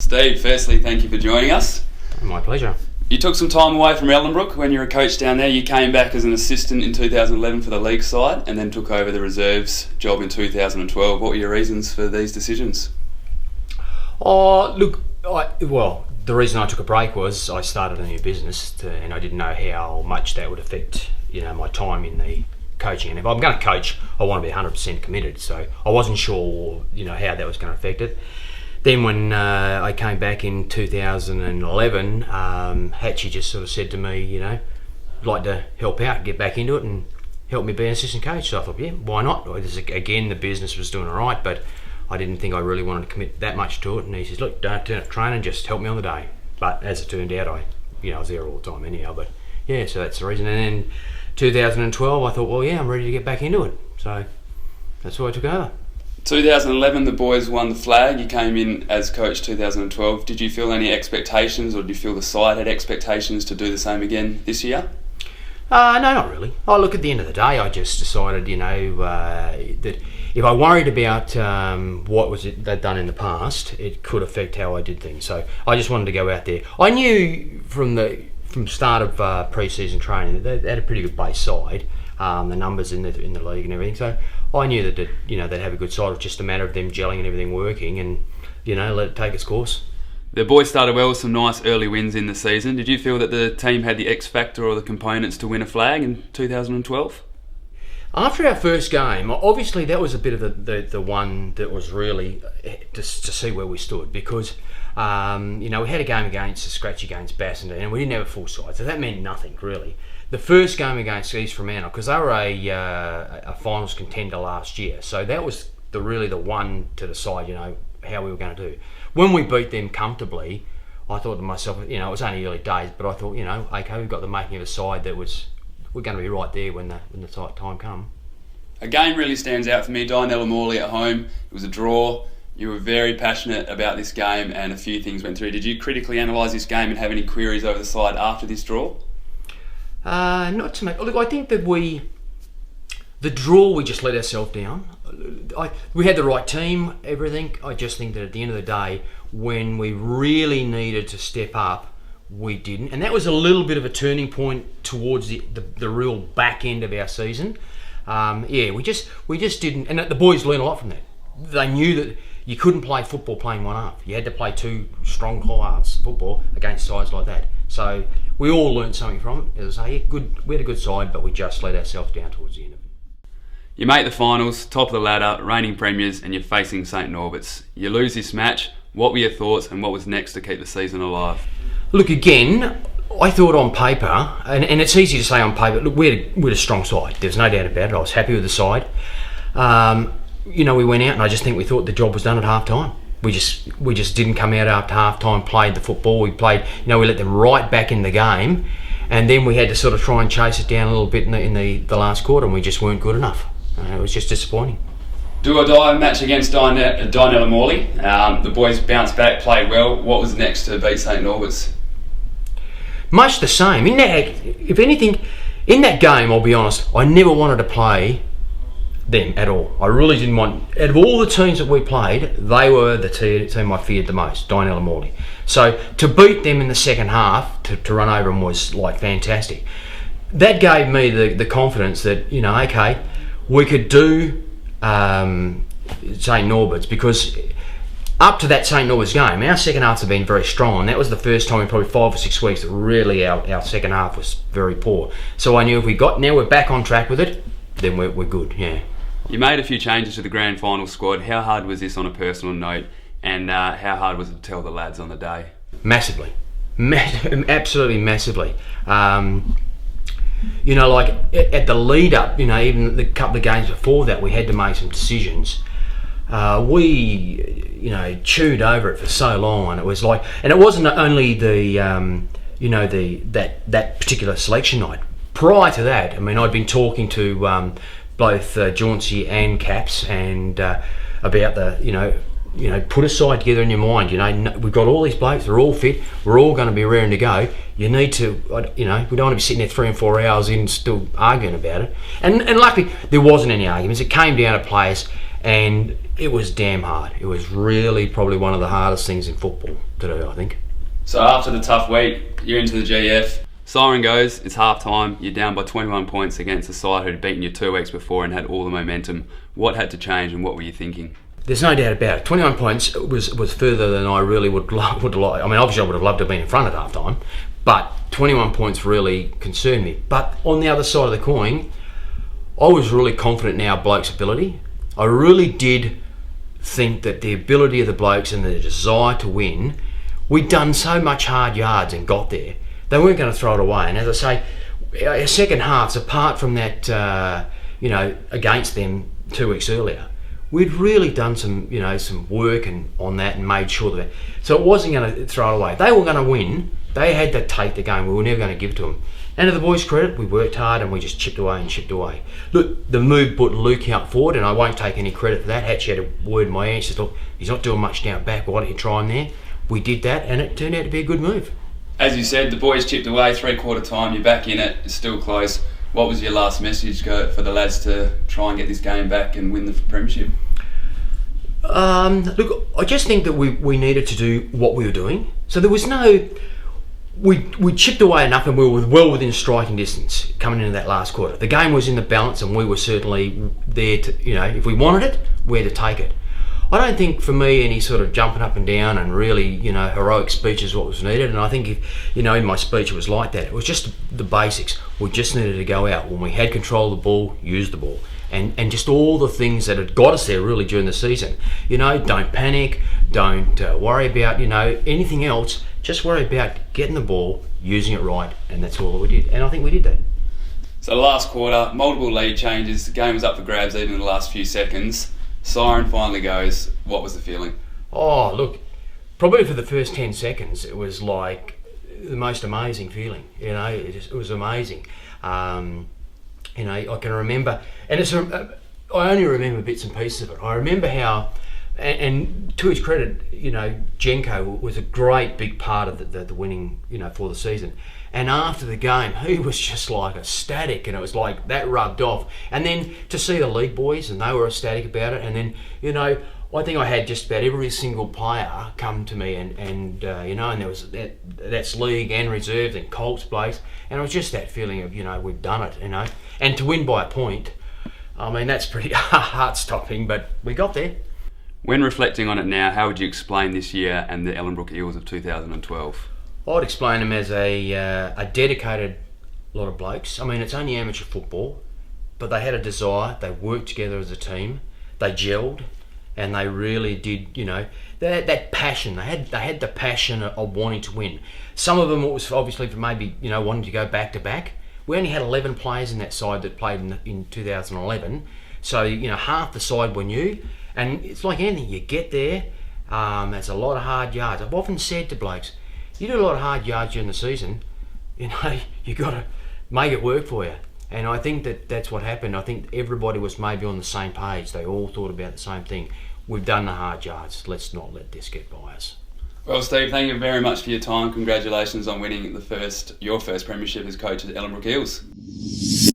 Steve, firstly, thank you for joining us. My pleasure. You took some time away from Ellenbrook when you were a coach down there. You came back as an assistant in 2011 for the league side and then took over the reserves job in 2012. What were your reasons for these decisions? The reason I took a break was I started a new business and I didn't know how much that would affect, my time in the coaching. And if I'm going to coach, I want to be 100% committed. So I wasn't sure, how that was going to affect it. Then when I came back in 2011, Hatchie just sort of said to me, I'd like to help out, get back into it and help me be an assistant coach. So I thought, yeah, why not? Again, the business was doing all right, but I didn't think I really wanted to commit that much to it. And he says, look, don't turn up training, just help me on the day. But as it turned out, I was there all the time anyhow. But yeah, so that's the reason. And then 2012, I thought, well, yeah, I'm ready to get back into it. So that's why I took over. 2011, the boys won the flag. You came in as coach 2012. Did you feel any expectations, or did you feel the side had expectations to do the same again this year? No, not really. Look, at the end of the day, I just decided, that if I worried about what they'd done in the past, it could affect how I did things. So I just wanted to go out there. I knew from start of pre-season training that they had a pretty good base side. The numbers in the league and everything. So I knew that they'd have a good side. It was just a matter of them gelling and everything working, and let it take its course. The boys started well with some nice early wins in the season. Did you feel that the team had the X factor or the components to win a flag in 2012? After our first game, obviously that was a bit of the one that was really just to see where we stood, because we had a game against a scratch against Bassendean and we didn't have a full side, so that meant nothing really. The first game against East Fremantle, because they were a finals contender last year, so that was really the one to decide, how we were going to do. When we beat them comfortably, I thought to myself, it was only early days, but I thought, okay, we've got the making of a side that we're going to be right there when the time comes. A game really stands out for me, Ellenbrook at home. It was a draw. You were very passionate about this game and a few things went through. Did you critically analyse this game and have any queries over the side after this draw? Not to make. Look, I think that the draw, we just let ourselves down. We had the right team, everything. I just think that at the end of the day, when we really needed to step up, we didn't. And that was a little bit of a turning point towards the real back end of our season. We just didn't. And the boys learned a lot from that. They knew that you couldn't play football playing one half. You had to play two strong halves football against sides like that. So we all learned something from it. It was good. We had a good side, but we just let ourselves down towards the end of it. You make the finals, top of the ladder, reigning premiers, and you're facing St Norbert's. You lose this match. What were your thoughts, and what was next to keep the season alive? Look, again, I thought on paper, and it's easy to say on paper, look, we had a strong side. There's no doubt about it. I was happy with the side. We went out, and I just think we thought the job was done at half time. We just didn't come out after half time, played the football. We played, we let them right back in the game, and then we had to sort of try and chase it down a little bit in the last quarter, and we just weren't good enough. It was just disappointing. Do or die match against Ellenbrook. The boys bounced back, played well. What was next to beat St Norbert's? Much the same. If anything, in that game, I'll be honest, I never wanted to play them at all. I really didn't want. Out of all the teams that we played, they were the team I feared the most, Ellenbrook. So to beat them in the second half, to run over them was fantastic. That gave me the confidence that okay, we could do St Norbert's, because up to that St Norbert's game, our second halves have been very strong, and that was the first time in probably 5 or 6 weeks that really our second half was very poor. So I knew now we're back on track with it, then we're good. Yeah. You made a few changes to the grand final squad. How hard was this on a personal note, and how hard was it to tell the lads on the day? Massively. Absolutely massively. At the lead up, even the couple of games before that, we had to make some decisions. We chewed over it for so long, and it was and it wasn't only that particular selection night. Prior to that, I'd been talking to both Jauncey and Caps and about put a side together in your mind. We've got all these blokes, they're all fit, we're all going to be raring to go. You need to, we don't want to be sitting there 3 and 4 hours in still arguing about it. And luckily, there wasn't any arguments. It came down to players, And it was damn hard. It was really probably one of the hardest things in football to do, I think. So after the tough week, you're into the GF. Siren goes, it's half time, you're down by 21 points against a side who'd beaten you 2 weeks before and had all the momentum. What had to change and what were you thinking? There's no doubt about it. 21 points was further than I really would like. I mean, obviously I would have loved to have been in front at half time, but 21 points really concerned me. But on the other side of the coin, I was really confident in our blokes' ability. I really did think that the ability of the blokes and the desire to win, we'd done so much hard yards and got there. They weren't going to throw it away. And as I say, our second halves, apart from that, against them 2 weeks earlier, we'd really done some work on that and made sure that. So it wasn't going to throw it away. They were going to win. They had to take the game. We were never going to give it to them. And to the boys' credit, we worked hard and we just chipped away and chipped away. Look, the move put Luke out forward, and I won't take any credit for that. Hatch had a word in my ear. She said, look, he's not doing much down back. Why don't you try him there? We did that, and it turned out to be a good move. As you said, the boys chipped away, 3/4 time, you're back in it, it's still close. What was your last message for the lads to try and get this game back and win the Premiership? Look, I just think that we needed to do what we were doing. So there was no... We chipped away enough and we were well within striking distance coming into that last quarter. The game was in the balance and we were certainly there to, if we wanted it, we had to take it. I don't think for me any sort of jumping up and down and really, heroic speech is what was needed. And I think if, in my speech it was like that. It was just the basics. We just needed to go out. When we had control of the ball, use the ball. And just all the things that had got us there really during the season. Don't panic. Don't worry about, anything else. Just worry about getting the ball, using it right. And that's all that we did. And I think we did that. So last quarter, multiple lead changes. The game was up for grabs even in the last few seconds. Siren finally goes. What was the feeling? Oh, look, probably for the first 10 seconds, it was like the most amazing feeling. It was amazing. I can remember, and I only remember bits and pieces of it. I remember how, and to his credit, Jenko was a great big part of the winning, for the season. And after the game, he was just like ecstatic, and it was like that rubbed off. And then to see the league boys, and they were ecstatic about it. And then, I think I had just about every single player come to me, and there was that's league and reserves and Colts blokes, and it was just that feeling of we've done it, and to win by a point. I mean, that's pretty heart-stopping, but we got there. When reflecting on it now, how would you explain this year and the Ellenbrook Eels of 2012? I'd explain them as a dedicated lot of blokes. I mean, it's only amateur football, but they had a desire. They worked together as a team. They gelled, and they really did. That passion. They had the passion of wanting to win. Some of them it was obviously for maybe wanting to go back to back. We only had 11 players in that side that played in 2011, so half the side were new. And it's like anything. You get there. It's a lot of hard yards. I've often said to blokes, you do a lot of hard yards during the season, you got to make it work for you. And I think that's what happened. I think everybody was maybe on the same page. They all thought about the same thing. We've done the hard yards. Let's not let this get by us. Well, Steve, thank you very much for your time. Congratulations on winning your first premiership as coach of the Ellenbrook Eels.